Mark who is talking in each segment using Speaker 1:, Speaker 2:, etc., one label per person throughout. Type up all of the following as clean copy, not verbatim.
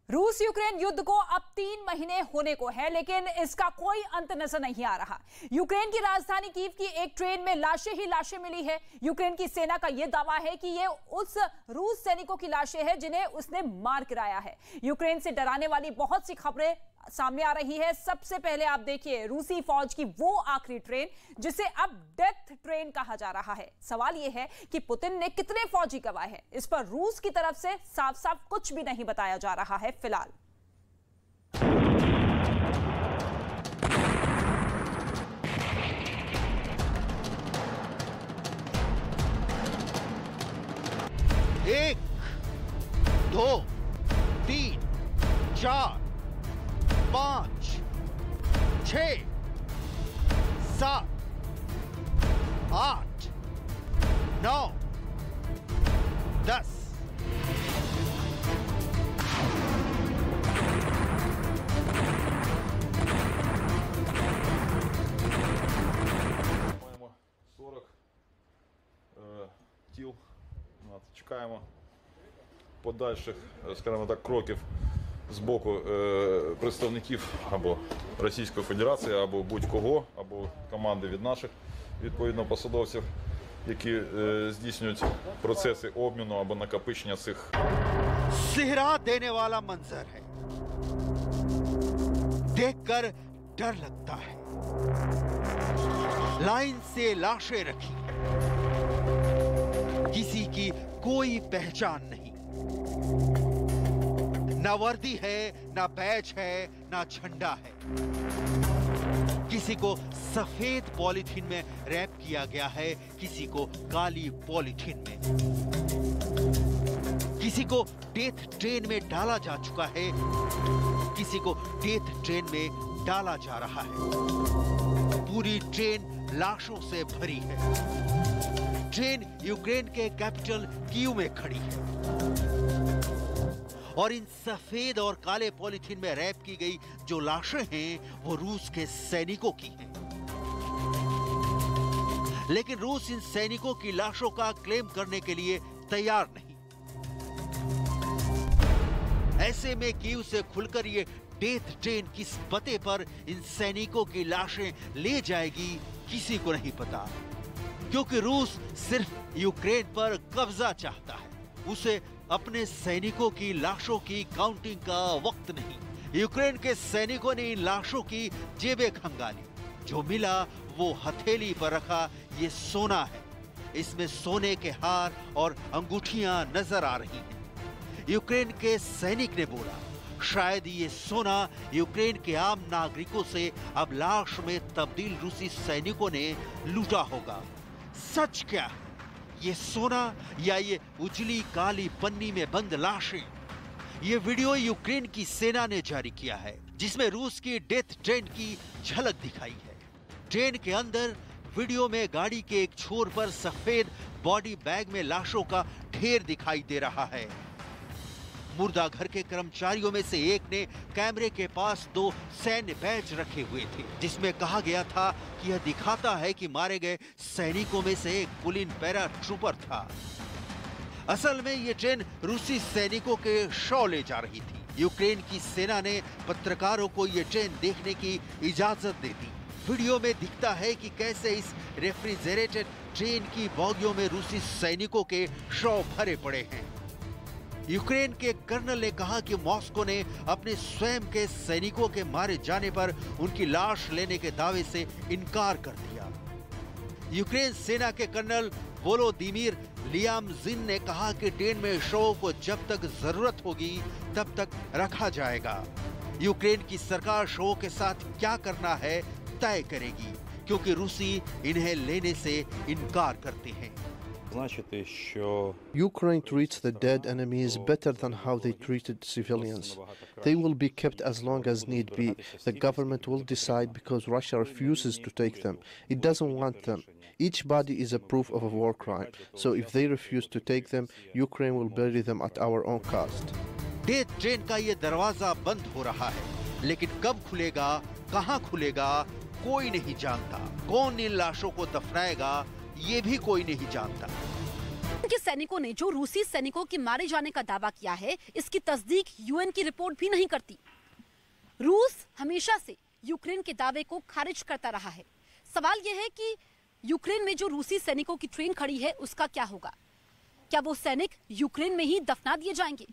Speaker 1: रूस यूक्रेन युद्ध को अब 3 महीने होने को है, लेकिन इसका कोई अंत नजर नहीं आ रहा। यूक्रेन की राजधानी कीव की एक ट्रेन में लाशें ही लाशें मिली है। यूक्रेन की सेना का यह दावा है कि ये उस रूस सैनिकों की लाशें हैं जिन्हें उसने मार गिराया है। यूक्रेन से डराने वाली बहुत सी खबरें सामने आ रही है। सबसे पहले आप देखिए रूसी फौज की वो आखिरी ट्रेन जिसे अब डेथ ट्रेन कहा जा रहा है। सवाल यह है कि पुतिन ने कितने फौजी गंवाए हैं, इस पर रूस की तरफ से साफ साफ कुछ भी नहीं बताया जा रहा है फिलहाल।
Speaker 2: एक, दो, तीन, चार, 5, 6, 7, 8, 9, 10।
Speaker 3: Маємо 40 тіл. Чекаємо подальших, скажімо так, кроків з боку представників або Російської Федерації, або будь-кого, або команди від наших, відповідно, посадовців, які здійснюють процеси обміну або накопичення цих.
Speaker 2: सिहरा देने वाला मंजर है, देखकर डर लगता है। लाइन से लाशें रखी, किसी की कोई पहचान नहीं, ना वर्दी है, ना बैच है, ना झंडा है। किसी को सफेद पॉलीथीन में रैप किया गया है, किसी को काली पॉलीथीन में। किसी को डेथ ट्रेन में डाला जा चुका है, किसी को डेथ ट्रेन में डाला जा रहा है। पूरी ट्रेन लाशों से भरी है। ट्रेन यूक्रेन के कैपिटल कीव में खड़ी है और इन सफेद और काले पॉलीथीन में रैप की गई जो लाशें हैं वो रूस के सैनिकों की हैं। लेकिन रूस इन सैनिकों की लाशों का क्लेम करने के लिए तैयार नहीं। ऐसे में कीव से खुलकर ये डेथ ट्रेन किस पते पर इन सैनिकों की लाशें ले जाएगी किसी को नहीं पता, क्योंकि रूस सिर्फ यूक्रेन पर कब्जा चाहता है। उसे अपने सैनिकों की लाशों की काउंटिंग का वक्त नहीं। यूक्रेन के सैनिकों ने इन लाशों की जेबें खंगाली। जो मिला वो हथेली पर रखा ये सोना है। इसमें सोने के हार और अंगूठियां नजर आ रही हैं। यूक्रेन के सैनिक ने बोला, शायद ये सोना यूक्रेन के आम नागरिकों से अब लाश में तब्दील रूसी सैनिकों ने लूटा होगा। सच क्या है, ये सोना या ये उजली काली पन्नी में बंद लाशें? ये वीडियो यूक्रेन की सेना ने जारी किया है, जिसमें रूस की डेथ ट्रेन की झलक दिखाई है। ट्रेन के अंदर वीडियो में गाड़ी के एक छोर पर सफेद बॉडी बैग में लाशों का ढेर दिखाई दे रहा है। मुर्दा घर के कर्मचारियों में से एक ने कैमरे के पास 2 सैन्य बैच रखे हुए थे, जिसमें कहा गया था कि यह दिखाता है कि मारे गए सैनिकों में से एक पुलिन पैरा ट्रूपर था। असल में ये ट्रेन रूसी सैनिकों के शव ले जा रही थी। यूक्रेन की सेना ने पत्रकारों को ये ट्रेन देखने की इजाजत दे दी। वीडियो में दिखता है कि कैसे इस रेफ्रिजरेटेड ट्रेन की बोगियों में रूसी सैनिकों के शव भरे पड़े हैं। यूक्रेन के कर्नल ने कहा कि मॉस्को ने अपने स्वयं के सैनिकों के मारे जाने पर उनकी लाश लेने के दावे से इनकार कर दिया। यूक्रेन सेना के कर्नल वोलोदिमीर लियामजिन ने कहा कि ट्रेन में शवों को जब तक जरूरत होगी तब तक रखा जाएगा। यूक्रेन की सरकार शवों के साथ क्या करना है तय करेगी, क्योंकि रूसी इन्हें लेने से इनकार करते हैं।
Speaker 4: Ukraine treats the dead enemies better than how they treated civilians. They will be kept as long as need be. The government will decide because Russia refuses to take them. It doesn't want them. Each body is a proof of a war crime. So if they refuse to take them, Ukraine will bury them at our own cost.
Speaker 2: Death train का ये दरवाजा बंद हो रहा है, लेकिन कब खुलेगा, कहां खुलेगा, कोई नहीं जानता। कौन इन लाशों को दफनाएगा ये भी कोई नहीं जानता।
Speaker 5: के सैनिकों ने जो रूसी सैनिकों के मारे जाने का दावा किया है, इसकी तस्दीक यूएन की रिपोर्ट भी नहीं करती। रूस हमेशा से यूक्रेन के दावे को खारिज करता रहा है। सवाल यह है कि यूक्रेन में जो रूसी सैनिकों की ट्रेन खड़ी है उसका क्या होगा? क्या वो सैनिक यूक्रेन में ही दफना दिए जाएंगे?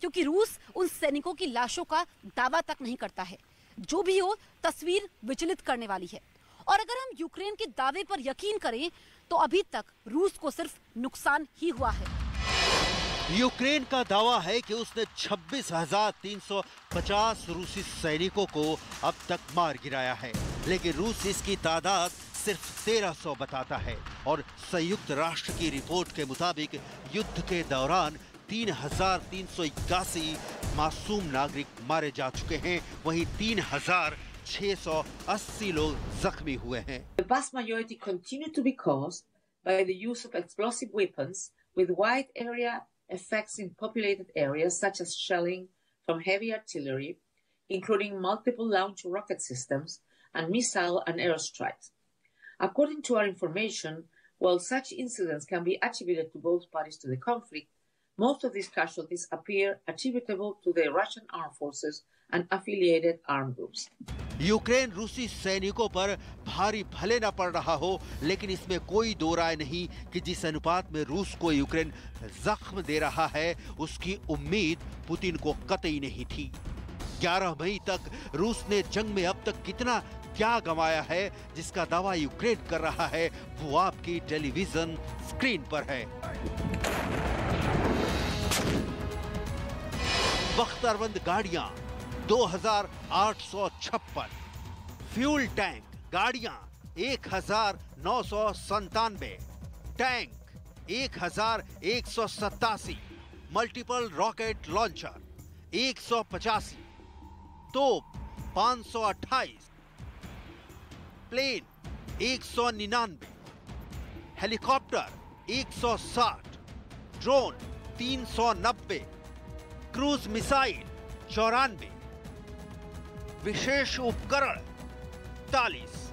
Speaker 5: क्योंकि रूस उन सैनिकों की लाशों का दावा तक नहीं करता है। जो भी हो, तस्वीर विचलित करने वाली है। और अगर हम यूक्रेन के दावे पर यकीन करें तो अभी तक रूस को सिर्फ नुकसान ही हुआ है।
Speaker 2: यूक्रेन का दावा है कि उसने 26,350 रूसी सैनिकों को अब तक मार गिराया है, लेकिन रूस इसकी तादाद सिर्फ 1,300 बताता है। और संयुक्त राष्ट्र की रिपोर्ट के मुताबिक युद्ध के दौरान 3,381 मासूम नागरिक मारे जा चुके हैं, वहीं 3,680 लोग जख्मी हुए हैं।
Speaker 6: The vast majority continue to be caused by the use of explosive weapons with wide area effects in populated areas such as shelling from heavy artillery, including multiple launch rocket systems and missile and airstrikes. According to our information, while such incidents can be attributed to both parties to the conflict, most of these casualties appear attributable to the Russian armed forces and affiliated armed groups.
Speaker 2: Ukraine रूसी सैनिकों पर भारी भले न पड़ रहा हो, लेकिन इसमें कोई दो राय नहीं कि जिस अनुपात में रूस को यूक्रेन जख्म दे रहा है, उसकी उम्मीद पुतिन को कतई नहीं थी। 11 मई तक रूस ने जंग में अब तक कितना क्या गंवाया है, जिसका दावा यूक्रेन कर रहा है, वो आपकी टेलीविजन स्क्रीन पर है। बख्तरबंद गाड़ियां 2,856, फ्यूल टैंक गाड़ियां 1,997, टैंक 1,187, मल्टीपल रॉकेट लॉन्चर 185, तोप 528, plane 199, helicopter 160, drone 390, cruise missile 94, विशेष उपकरण 40।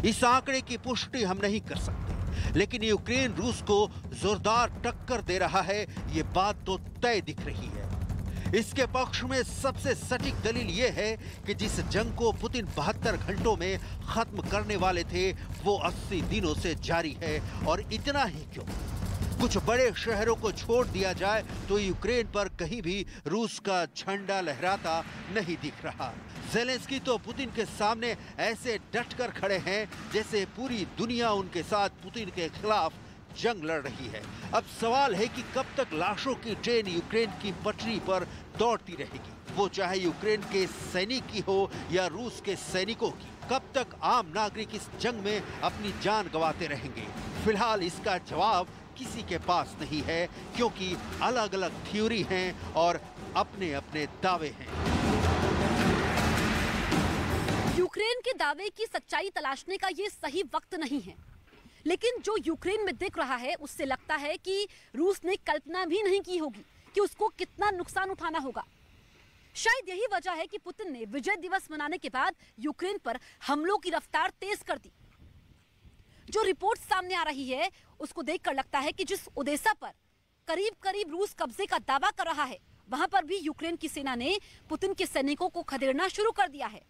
Speaker 2: इस आंकड़े की पुष्टि हम नहीं कर सकते, लेकिन यूक्रेन रूस को जोरदार टक्कर दे रहा है, ये बात तो तय दिख रही है। इसके पक्ष में सबसे सटीक दलील ये है कि जिस जंग को पुतिन 72 घंटों में खत्म करने वाले थे, वो 80 दिनों से जारी है। और इतना ही क्यों, कुछ बड़े शहरों को छोड़ दिया जाए तो यूक्रेन पर कहीं भी रूस का झंडा लहराता नहीं दिख रहा। ज़ेलेंस्की तो पुतिन के सामने ऐसे डटकर खड़े हैं जैसे पूरी दुनिया उनके साथ पुतिन के खिलाफ जंग लड़ रही है। अब सवाल है कि कब तक लाशों की ट्रेन यूक्रेन की पटरी पर दौड़ती रहेगी, वो चाहे यूक्रेन के सैनिक की हो या रूस के सैनिकों की। कब तक आम नागरिक इस जंग में अपनी जान गंवाते रहेंगे? फिलहाल इसका जवाब किसी के पास नहीं है, क्योंकि अलग अलग थ्योरी हैं और अपने अपने दावे हैं।
Speaker 5: यूक्रेन के दावे की सच्चाई तलाशने का ये सही वक्त नहीं है, लेकिन जो यूक्रेन में दिख रहा है उससे लगता है कि रूस ने कल्पना भी नहीं की होगी कि उसको कितना नुकसान उठाना होगा। शायद यही वजह है कि पुतिन ने विजय दिवस मनाने के बाद यूक्रेन पर हमलों की रफ्तार तेज कर दी। जो रिपोर्ट सामने आ रही है उसको देखकर लगता है कि जिस ओडेसा पर करीब करीब रूस कब्जे का दावा कर रहा है, वहां पर भी यूक्रेन की सेना ने पुतिन के सैनिकों को खदेड़ना शुरू कर दिया है।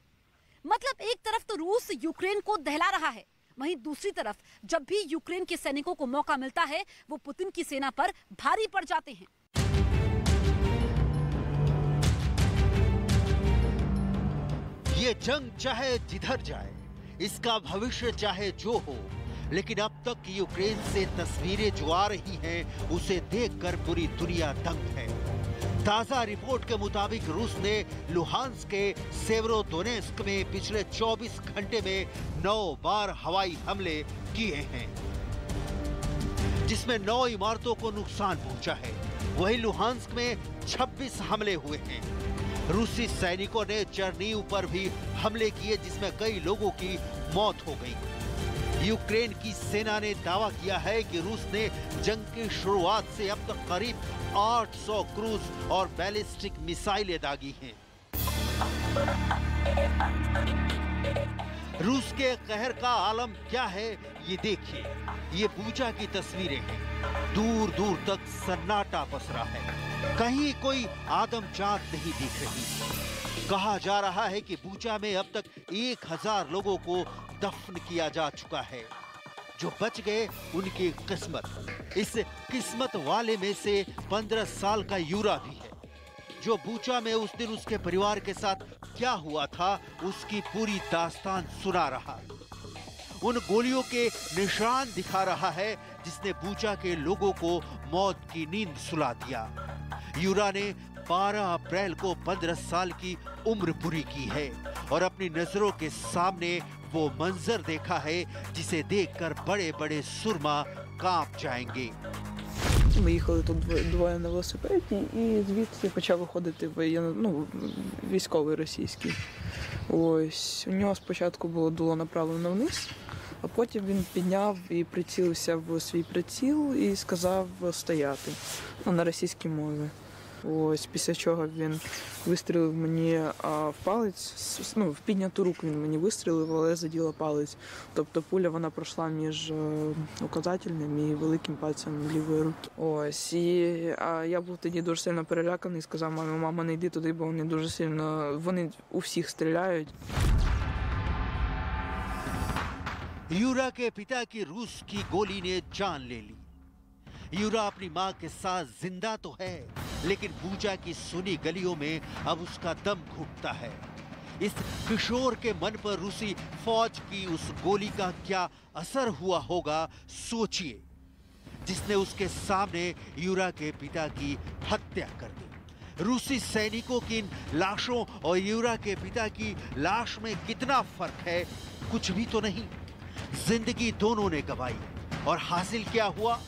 Speaker 5: मतलब एक तरफ तो रूस यूक्रेन को दहला रहा है, वहीं दूसरी तरफ जब भी यूक्रेन के सैनिकों को मौका मिलता है वो पुतिन की सेना पर भारी पड़ जाते हैं।
Speaker 2: ये जंग चाहे जिधर जाए, इसका भविष्य चाहे जो हो, लेकिन अब तक यूक्रेन से तस्वीरें जो आ रही हैं, उसे देखकर पूरी दुनिया दंग है। ताजा रिपोर्ट के मुताबिक रूस ने लुहांस्क के सेवेरोदोनेस्क में पिछले 24 घंटे में 9 बार हवाई हमले किए हैं, जिसमें 9 इमारतों को नुकसान पहुंचा है। वहीं लुहांस्क में 26 हमले हुए हैं। रूसी सैनिकों ने चर्नीव पर भी हमले किए, जिसमें कई लोगों की मौत हो गई। यूक्रेन की सेना ने दावा किया है कि रूस ने जंग की शुरुआत से अब तक करीब 800 क्रूज और बैलिस्टिक मिसाइलें दागी हैं। रूस के कहर का आलम क्या है ये देखिए। ये बूचा की तस्वीरें हैं। दूर दूर तक सन्नाटा पसरा है, कहीं कोई आदमजात नहीं दिख रही। कहा जा रहा है कि बूचा में अब तक 1000 लोगों को दफन किया जा चुका है। जो बच गए उनकी किस्मत। इस किस्मत वाले में से 15 साल का यूरा भी है, जो बूचा में उस दिन उसके परिवार के साथ क्या हुआ था उसकी पूरी दास्तान सुना रहा। उन गोलियों के निशान दिखा रहा है जिसने बूचा के लोगों को मौत की नींद सुला दिया। यूरा ने 12 अप्रैल को 15 साल की उम्र पूरी की है और अपनी नजरों के सामने वो मंजर देखा है जिसे देखकर बड़े बड़े सुरमा कांप जाएंगे।
Speaker 7: Ми їхали тут двоє на велосипеді, і звідси почав виходити військовий російський. Ось у нього спочатку було дуло направлено вниз, а потім він підняв і прицілився в свій приціл і сказав стояти на російській мові. Ось після чого він вистрілив мені в палець, в підняту руку він мені вистрілив, але заділа палець. Тобто пуля вона пройшла між указательним і великим пальцем лівої руки. Ось, і я був тоді дуже сильно переляканий, сказав мамі: мама, не йди туди, бо вони дуже сильно, вони у всіх стріляють.
Speaker 2: यूरा के पिता की रूस की गोली ने जान ले ली। यूरा अपनी मां के साथ जिंदा तो है, लेकिन बूचा की सुनी गलियों में अब उसका दम घुटता है। इस किशोर के मन पर रूसी फौज की उस गोली का क्या असर हुआ होगा सोचिए, जिसने उसके सामने यूरा के पिता की हत्या कर दी। रूसी सैनिकों की इन लाशों और यूरा के पिता की लाश में कितना फर्क है? कुछ भी तो नहीं। जिंदगी दोनों ने गंवाई और हासिल क्या हुआ?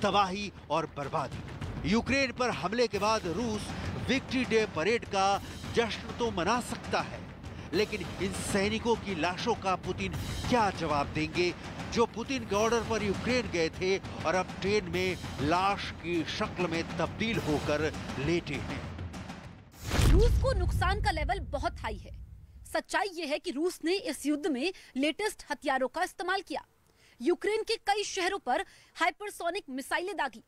Speaker 2: तबाही और बर्बादी। यूक्रेन पर हमले के बाद रूस विक्ट्री डे परेड का जश्न तो मना सकता है, लेकिन इन सैनिकों की लाशों का पुतिन क्या जवाब देंगे, जो पुतिन के ऑर्डर पर यूक्रेन गए थे और अब ट्रेन में लाश की शक्ल में तब्दील होकर लेटे हैं।
Speaker 5: रूस को नुकसान का लेवल बहुत हाई है। सच्चाई यह है कि रूस ने इस युद्ध में लेटेस्ट हथियारों का इस्तेमाल किया। यूक्रेन के कई शहरों पर हाइपरसोनिक मिसाइलें दागी,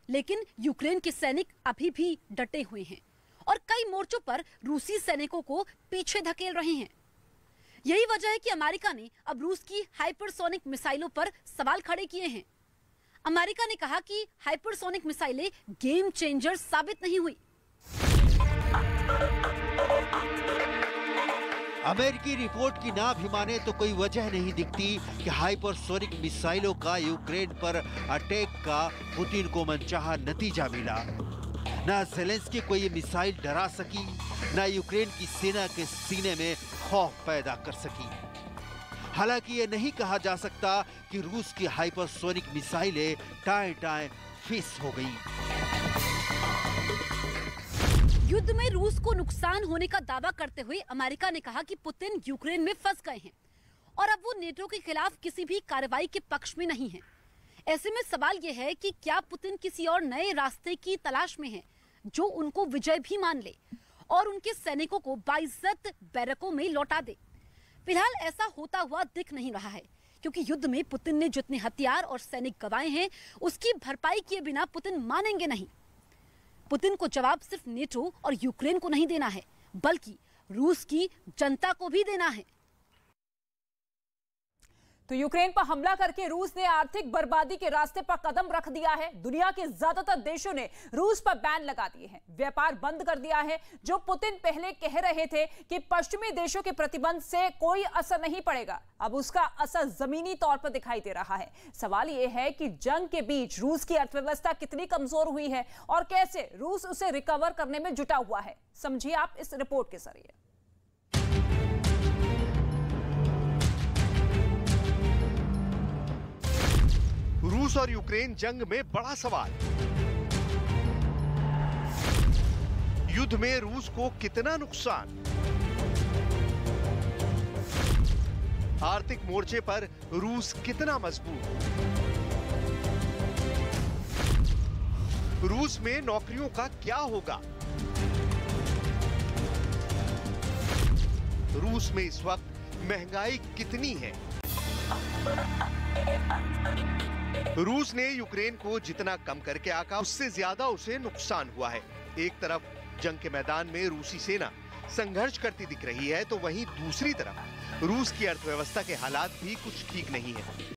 Speaker 5: लेकिन यूक्रेन के सैनिक अभी भी डटे हुए हैं और कई मोर्चों पर रूसी सैनिकों को पीछे धकेल रहे हैं। यही वजह है कि अमेरिका ने अब रूस की हाइपरसोनिक मिसाइलों पर सवाल खड़े किए हैं। अमेरिका ने कहा कि हाइपरसोनिक मिसाइलें गेम चेंजर साबित नहीं हुई।
Speaker 2: अमेरिकी रिपोर्ट की ना भी माने तो कोई वजह नहीं दिखती कि हाइपरसोनिक मिसाइलों का यूक्रेन पर अटैक का पुतिन को मनचाहा नतीजा मिला। ना ज़ेलेंस्की को ये मिसाइल डरा सकी, ना यूक्रेन की सेना के सीने में खौफ पैदा कर सकी। हालांकि ये नहीं कहा जा सकता कि रूस की हाइपरसोनिक मिसाइलें टाएं टाएं फिस हो गई।
Speaker 5: युद्ध में रूस को नुकसान होने का दावा करते हुए अमेरिका ने कहा कि पुतिन यूक्रेन में फंस गए हैं और अब वो नेटो के खिलाफ किसी भी कार्रवाई के पक्ष में नहीं है। ऐसे में सवाल ये है कि क्या पुतिन किसी और नए रास्ते की तलाश में है जो उनको विजय भी मान ले और उनके सैनिकों को बाइज्जत बैरकों में लौटा दे। फिलहाल ऐसा होता हुआ दिख नहीं रहा है, क्योंकि युद्ध में पुतिन ने जितने हथियार और सैनिक गंवाए हैं उसकी भरपाई किए बिना पुतिन मानेंगे नहीं। पुतिन को जवाब सिर्फ नेटो और यूक्रेन को नहीं देना है, बल्कि रूस की जनता को भी देना है।
Speaker 1: तो यूक्रेन पर हमला करके रूस ने आर्थिक बर्बादी के रास्ते पर कदम रख दिया है। दुनिया के ज्यादातर देशों ने रूस पर बैन लगा दिए हैं, व्यापार बंद कर दिया है। जो पुतिन पहले कह रहे थे कि पश्चिमी देशों के प्रतिबंध से कोई असर नहीं पड़ेगा, अब उसका असर जमीनी तौर पर दिखाई दे रहा है। सवाल यह है कि जंग के बीच रूस की अर्थव्यवस्था कितनी कमजोर हुई है और कैसे रूस उसे रिकवर करने में जुटा हुआ है। समझिए आप इस रिपोर्ट के जरिए।
Speaker 8: रूस और यूक्रेन जंग में बड़ा सवाल। युद्ध में रूस को कितना नुकसान? आर्थिक मोर्चे पर रूस कितना मजबूत? रूस में नौकरियों का क्या होगा? रूस में इस वक्त महंगाई कितनी है। रूस ने यूक्रेन को जितना कम करके आंका, उससे ज्यादा उसे नुकसान हुआ है। एक तरफ जंग के मैदान में रूसी सेना संघर्ष करती दिख रही है, तो वहीं दूसरी तरफ रूस की अर्थव्यवस्था के हालात भी कुछ ठीक नहीं है।